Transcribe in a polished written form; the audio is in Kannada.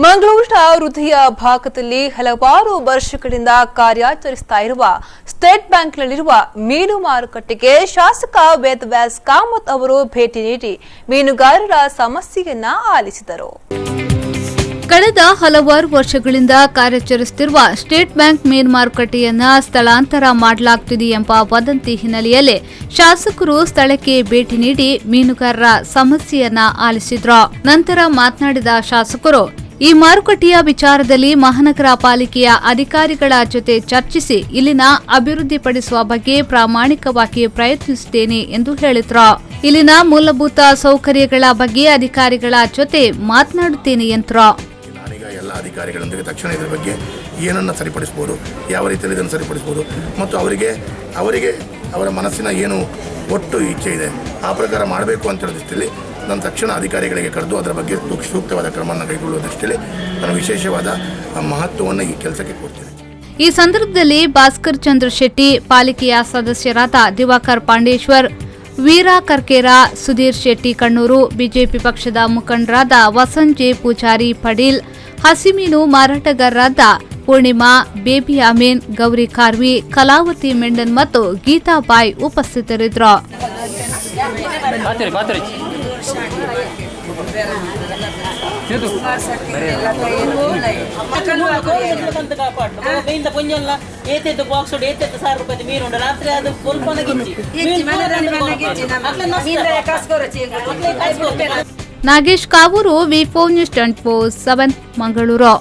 ಮಂಗಳೂರಿನ ಹೃದಯ ಭಾಗದಲ್ಲಿ ಹಲವಾರು ವರ್ಷಗಳಿಂದ ಕಾರ್ಯಾಚರಿಸುತ್ತಾ ಇರುವ ಸ್ಟೇಟ್ ಬ್ಯಾಂಕ್ನಲ್ಲಿರುವ ಮೀನು ಮಾರುಕಟ್ಟೆಗೆ ಶಾಸಕ ವೇದವ್ಯಾಸ್ ಕಾಮತ್ ಅವರು ಭೇಟಿ ನೀಡಿ ಮೀನುಗಾರರ ಸಮಸ್ಯೆಯನ್ನ ಆಲಿಸಿದರು. ಕಳೆದ ಹಲವಾರು ವರ್ಷಗಳಿಂದ ಕಾರ್ಯಾಚರಿಸುತ್ತಿರುವ ಸ್ಟೇಟ್ ಬ್ಯಾಂಕ್ ಮೀನು ಮಾರುಕಟ್ಟೆಯನ್ನ ಸ್ಥಳಾಂತರ ಮಾಡಲಾಗುತ್ತಿದೆ ಎಂಬ ವದಂತಿ ಹಿನ್ನೆಲೆಯಲ್ಲಿ ಶಾಸಕರು ಸ್ಥಳಕ್ಕೆ ಭೇಟಿ ನೀಡಿ ಮೀನುಗಾರರ ಸಮಸ್ಯೆಯನ್ನ ಆಲಿಸಿದ್ರು. ನಂತರ ಮಾತನಾಡಿದ ಶಾಸಕರು, ಈ ಮಾರುಕಟ್ಟೆಯ ವಿಚಾರದಲ್ಲಿ ಮಹಾನಗರ ಪಾಲಿಕೆಯ ಅಧಿಕಾರಿಗಳ ಜೊತೆ ಚರ್ಚಿಸಿ ಇಲ್ಲಿನ ಅಭಿವೃದ್ಧಿಪಡಿಸುವ ಬಗ್ಗೆ ಪ್ರಾಮಾಣಿಕವಾಗಿ ಪ್ರಯತ್ನಿಸುತ್ತೇನೆ ಎಂದು ಹೇಳಿದ್ರು. ಇಲ್ಲಿನ ಮೂಲಭೂತ ಸೌಕರ್ಯಗಳ ಬಗ್ಗೆ ಅಧಿಕಾರಿಗಳ ಜೊತೆ ಮಾತನಾಡುತ್ತೇನೆ ಎಂದರು. ಎಲ್ಲ ಅಧಿಕಾರಿಗಳೊಂದಿಗೆ ತಕ್ಷಣ ಇದರ ಬಗ್ಗೆ ಏನನ್ನು ಸರಿಪಡಿಸಬಹುದು, ಯಾವ ರೀತಿಯಲ್ಲಿ ಇದನ್ನು ಸರಿಪಡಿಸಬಹುದು ಮತ್ತು ಅವರಿಗೆ ಅವರ ಮನಸ್ಸಿನ ಏನು ಒಟ್ಟು ಇಚ್ಛೆ ಇದೆ ಆ ಪ್ರಕಾರ ಮಾಡಬೇಕು ಅಂತ ಹೇಳೋ ದೃಷ್ಟಿಯಲ್ಲಿ ನಾನು ತಕ್ಷಣ ಅಧಿಕಾರಿಗಳಿಗೆ ಕರೆದು ಅದರ ಬಗ್ಗೆ ಸೂಕ್ತವಾದ ಕ್ರಮವನ್ನು ಕೈಗೊಳ್ಳುವ ದೃಷ್ಟಿಯಲ್ಲಿ ನಾನು ವಿಶೇಷವಾದ ಮಹತ್ವವನ್ನು ಈ ಕೆಲಸಕ್ಕೆ ಕೊಡ್ತೇನೆ. ಈ ಸಂದರ್ಭದಲ್ಲಿ ಭಾಸ್ಕರ್ ಚಂದ್ರ ಶೆಟ್ಟಿ, ಪಾಲಿಕೆಯ ಸದಸ್ಯರಾದ ದಿವಾಕರ್ ಪಾಂಡೇಶ್ವರ್, ವೀರಾ ಕರ್ಕೇರ, ಸುಧೀರ್ ಶೆಟ್ಟಿ ಕಣ್ಣೂರು, ಬಿಜೆಪಿ ಪಕ್ಷದ ಮುಖಂಡರಾದ ವಸಂತ್ ಜೆ ಪೂಜಾರಿ ಪಡೀಲ್, ಹಸಿಮೀನು ಮಾರಾಟಗಾರರಾದ ಪೂರ್ಣಿಮಾ, ಬೇಬಿ ಅಮೀನ್, ಗೌರಿ ಕಾರ್ವಿ, ಕಲಾವತಿ ಮೆಂಡನ್ ಮತ್ತು ಗೀತಾಬಾಯಿ ಉಪಸ್ಥಿತರಿದ್ದರು. ನಾಗೇಶ್ ಕಾವೂರು, ವಿ4 ನ್ಯೂಸ್ 24/7 ಮಂಗಳೂರು.